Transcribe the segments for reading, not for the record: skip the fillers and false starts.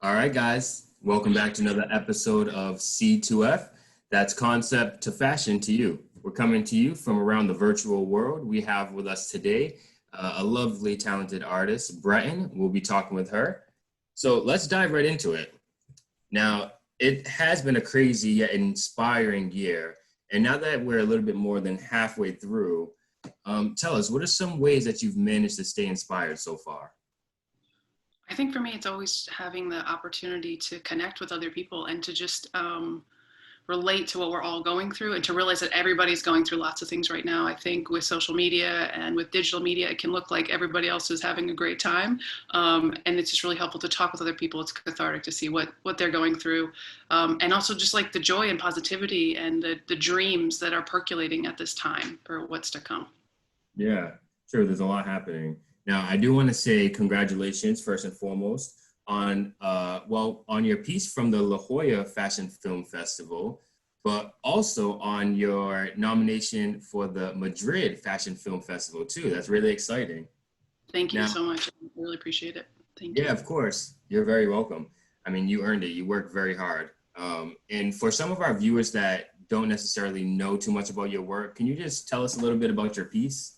All right, guys, welcome back to another episode of C2F. That's concept to fashion to you. We're coming to you from around the virtual world. We have with us today a lovely, talented artist, Breton. We'll be talking with her. So let's dive right into it. Now, it has been a crazy yet inspiring year. And now that we're a little bit more than halfway through, tell us, what are some ways that you've managed to stay inspired so far? I think for me, it's always having the opportunity to connect with other people and to just relate to what we're all going through and to realize that everybody's going through lots of things right now. I think with social media and with digital media, it can look like everybody else is having a great time. And it's just really helpful to talk with other people. It's cathartic to see what they're going through. And also just like the joy and positivity and the dreams that are percolating at this time for what's to come. Yeah, sure. There's a lot happening. Now, I do want to say congratulations first and foremost on on your piece from the La Jolla Fashion Film Festival, but also on your nomination for the Madrid Fashion Film Festival too. That's really exciting. Thank you Now, so much. I really appreciate it. Thank yeah, you. of course, you're very welcome. I mean, you earned it. You worked very hard. And for some of our viewers that don't necessarily know too much about your work, can you just tell us a little bit about your piece?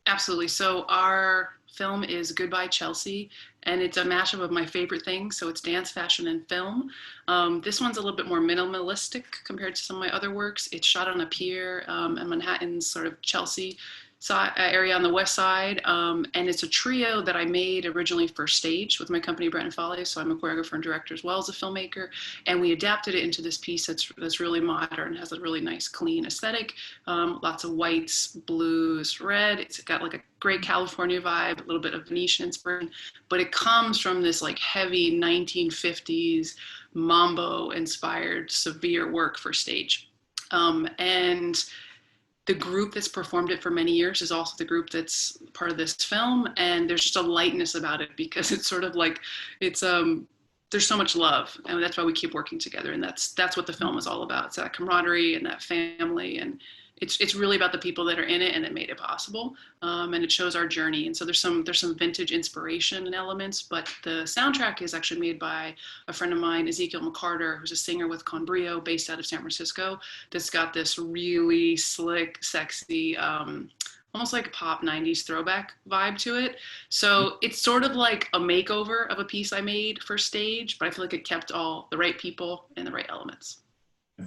Absolutely. So our film is Goodbye Chelsea, and it's a mashup of my favorite things. So it's dance, fashion, and film. This one's a little bit more minimalistic compared to some of my other works. It's shot on a pier in Manhattan's sort of Chelsea area on the west side, and it's a trio that I made originally for stage with my company Breton. So I'm a choreographer and director as well as a filmmaker, and we adapted it into this piece that's really modern, has a really nice clean aesthetic, lots of whites, blues, red. It's got like a great California vibe, a little bit of Venetian inspiration, but it comes from this like heavy 1950s mambo inspired severe work for stage. And the group that's performed it for many years is also the group that's part of this film, and there's just a lightness about it because it's sort of like it's there's so much love, and that's why we keep working together, and that's what the film is all about. It's that camaraderie and that family, and it's really about the people that are in it and that made it possible, and it shows our journey. And so there's some vintage inspiration and elements, but the soundtrack is actually made by a friend of mine, Ezekiel McCarter, who's a singer with Conbrio, based out of San Francisco. That's got this really slick, sexy, almost like a pop 90s throwback vibe to it. So it's sort of like a makeover of a piece I made for stage, but I feel like it kept all the right people and the right elements.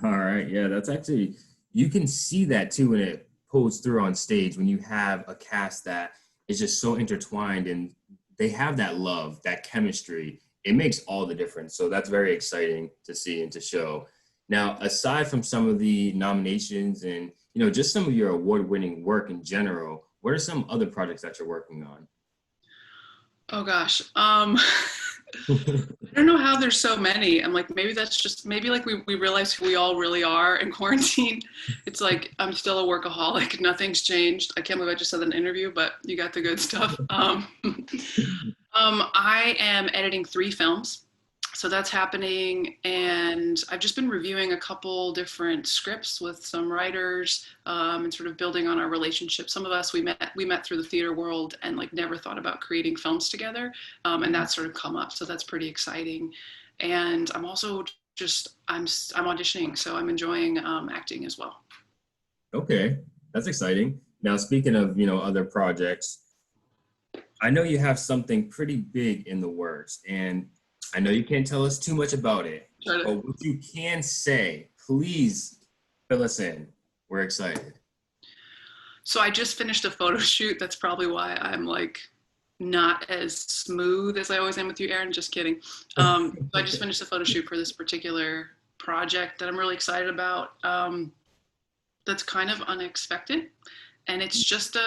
All right, yeah, that's actually, you can see that too when it pulls through on stage when you have a cast that is just so intertwined and they have that love, that chemistry. It makes all the difference. So that's very exciting to see and to show. Now, aside from some of the nominations and just some of your award-winning work in general, what are some other projects that you're working on? Oh gosh. I don't know how there's so many. I'm like, maybe that's just, maybe like we realize who we all really are in quarantine. It's like, I'm still a workaholic. Nothing's changed. I can't believe I just said that in an interview, but you got the good stuff. I am editing 3 films. So that's happening, and I've just been reviewing a couple different scripts with some writers, and sort of building on our relationship. Some of us we met through the theater world and like never thought about creating films together, and that's sort of come up. So that's pretty exciting. And I'm also just I'm auditioning, so I'm enjoying acting as well. Okay, that's exciting. Now, speaking of, other projects, I know you have something pretty big in the works, and I know you can't tell us too much about it, but what you can say, please fill us in. We're excited. So I just finished a photo shoot. That's probably why I'm like not as smooth as I always am with you, Aaron. Just kidding. So I just finished a photo shoot for this particular project that I'm really excited about. That's kind of unexpected, and it's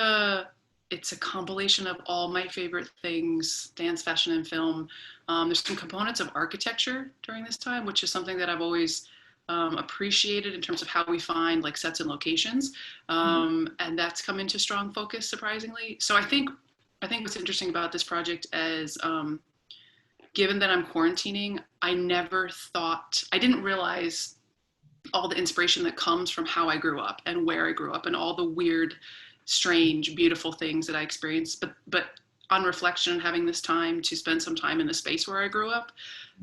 a compilation of all my favorite things: dance, fashion, and film. There's some components of architecture during this time, which is something that I've always appreciated in terms of how we find like sets and locations, and that's come into strong focus surprisingly. So I think what's interesting about this project is, given that I'm quarantining, I didn't realize all the inspiration that comes from how I grew up and where I grew up and all the weird, strange, beautiful things that I experienced. But on reflection, having this time to spend some time in the space where I grew up,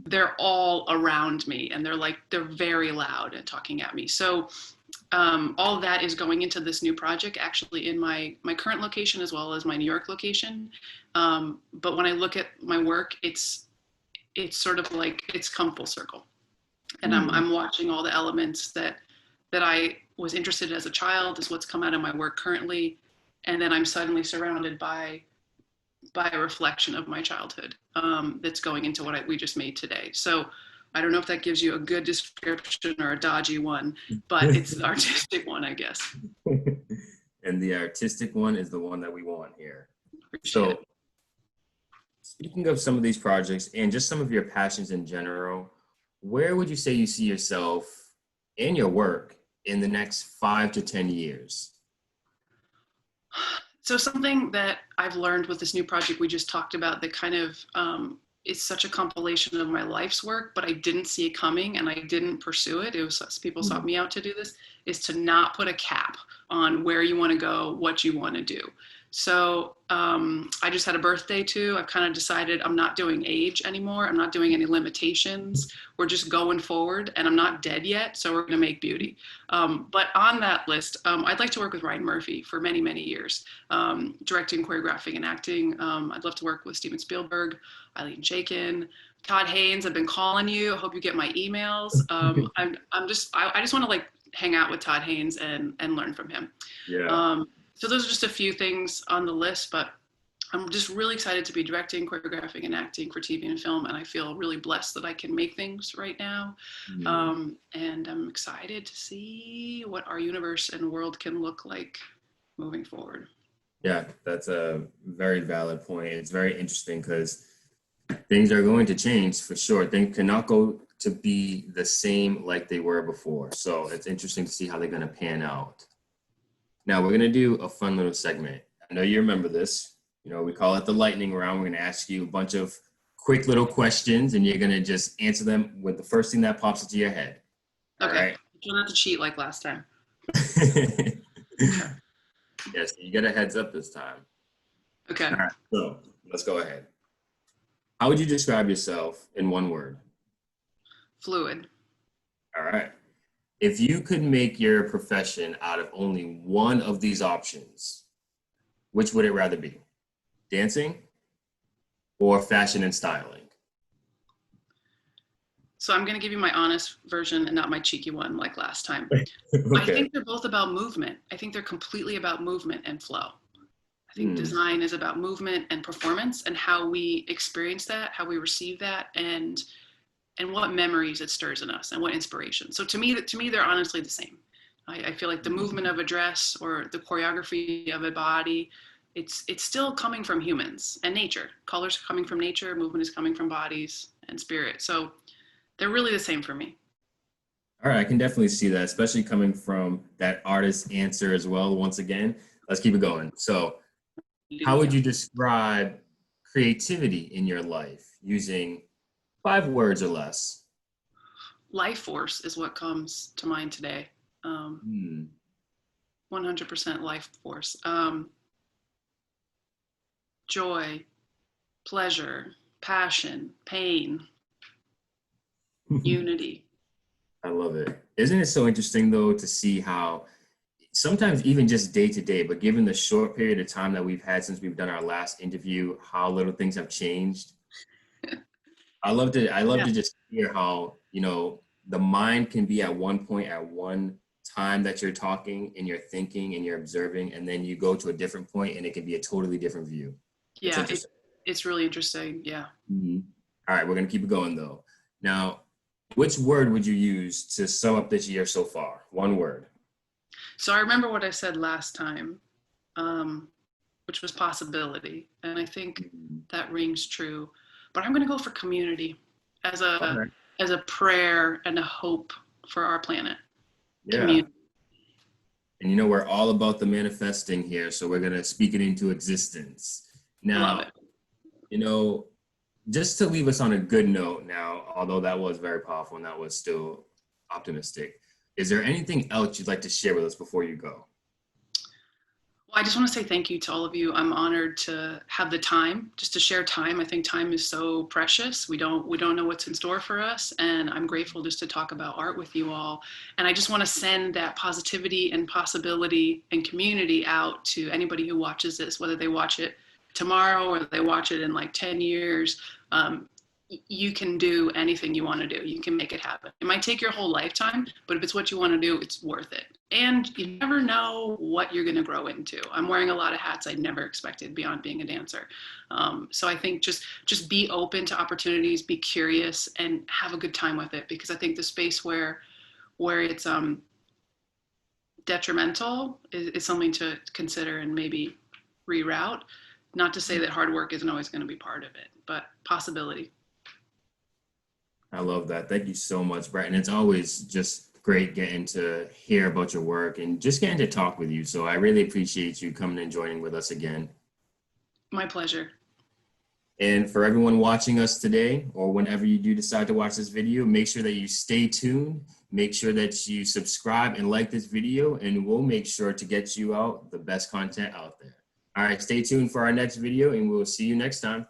they're all around me and they're very loud and talking at me. So all of that is going into this new project, actually in my current location as well as my New York location. But when I look at my work, it's sort of like it's come full circle, and I'm watching all the elements that I was interested in as a child is what's come out of my work currently, and then I'm suddenly surrounded by a reflection of my childhood that's going into what we just made today. So I don't know if that gives you a good description or a dodgy one, but it's the artistic one, I guess. And the artistic one is the one that we want here. Appreciate it. Speaking of some of these projects and just some of your passions in general, where would you say you see yourself and your work in the next 5 to 10 years? So something that I've learned with this new project we just talked about that kind of is such a compilation of my life's work, but I didn't see it coming and I didn't pursue it. It was people sought me out to do this, is to not put a cap on where you want to go, what you want to do. So I just had a birthday too. I've kind of decided I'm not doing age anymore. I'm not doing any limitations. We're just going forward, and I'm not dead yet, so we're going to make beauty. But on that list, I'd like to work with Ryan Murphy for many, many years, directing, choreographing, and acting. I'd love to work with Steven Spielberg, Eileen Chaikin, Todd Haynes. I've been calling you. I hope you get my emails. I just want to like hang out with Todd Haynes and learn from him. Yeah. So those are just a few things on the list, but I'm just really excited to be directing, choreographing, and acting for TV and film, and I feel really blessed that I can make things right now. And I'm excited to see what our universe and world can look like moving forward. Yeah, that's a very valid point. It's very interesting because things are going to change for sure. Things cannot go to be the same like they were before. So it's interesting to see how they're going to pan out. Now we're going to do a fun little segment. I know you remember this. You know, we call it the lightning round. We're going to ask you a bunch of quick little questions, and you're going to just answer them with the first thing that pops into your head. Okay. All right? Try not to cheat like last time. Yes, you get a heads up this time. Okay. All right, so let's go ahead. How would you describe yourself in one word? Fluid. All right. If you could make your profession out of only one of these options, which would it rather be? Dancing or fashion and styling? So I'm going to give you my honest version and not my cheeky one like last time. Okay. I think they're both about movement. I think they're completely about movement and flow. I think design is about movement and performance and how we experience that, how we receive that, and what memories it stirs in us and what inspiration. So to me, they're honestly the same. I feel like the movement of a dress or the choreography of a body, it's still coming from humans and nature. Colors are coming from nature, movement is coming from bodies and spirit. So they're really the same for me. All right, I can definitely see that, especially coming from that artist answer as well. Once again, let's keep it going. So how would you describe creativity in your life using 5 words or less? Life force is what comes to mind today. 100% life force. Joy, pleasure, passion, pain, unity. I love it. Isn't it so interesting, though, to see how sometimes even just day to day, but given the short period of time that we've had since we've done our last interview, how little things have changed. I love to just hear how, you know, the mind can be at one point at one time that you're talking and you're thinking and you're observing, and then you go to a different point and it can be a totally different view. Yeah, it's really interesting. Yeah. All right, we're going to keep it going, though. Now, which word would you use to sum up this year so far? One word. So I remember what I said last time, which was possibility. And I think that rings true. But I'm going to go for community as a prayer and a hope for our planet. Yeah. Community. And you know, we're all about the manifesting here, so we're going to speak it into existence. Now, Love it. You know, just to leave us on a good note now, although that was very powerful and that was still optimistic, is there anything else you'd like to share with us before you go? I just want to say thank you to all of you. I'm honored to have the time, just to share time. I think time is so precious. We don't know what's in store for us, and I'm grateful just to talk about art with you all. And I just want to send that positivity and possibility and community out to anybody who watches this, whether they watch it tomorrow or they watch it in like 10 years. Um, you can do anything you want to do. You can make it happen. It might take your whole lifetime, but if it's what you want to do, it's worth it. And you never know what you're going to grow into. I'm wearing a lot of hats I never expected beyond being a dancer. So I think just be open to opportunities, be curious, and have a good time with it. Because I think the space where it's detrimental is something to consider and maybe reroute. Not to say that hard work isn't always going to be part of it, but possibility. I love that. Thank you so much, Breton. It's always just great getting to hear about your work and just getting to talk with you. So I really appreciate you coming and joining with us again. My pleasure. And for everyone watching us today, or whenever you do decide to watch this video, make sure that you stay tuned. Make sure that you subscribe and like this video, and we'll make sure to get you out the best content out there. All right, stay tuned for our next video, and we'll see you next time.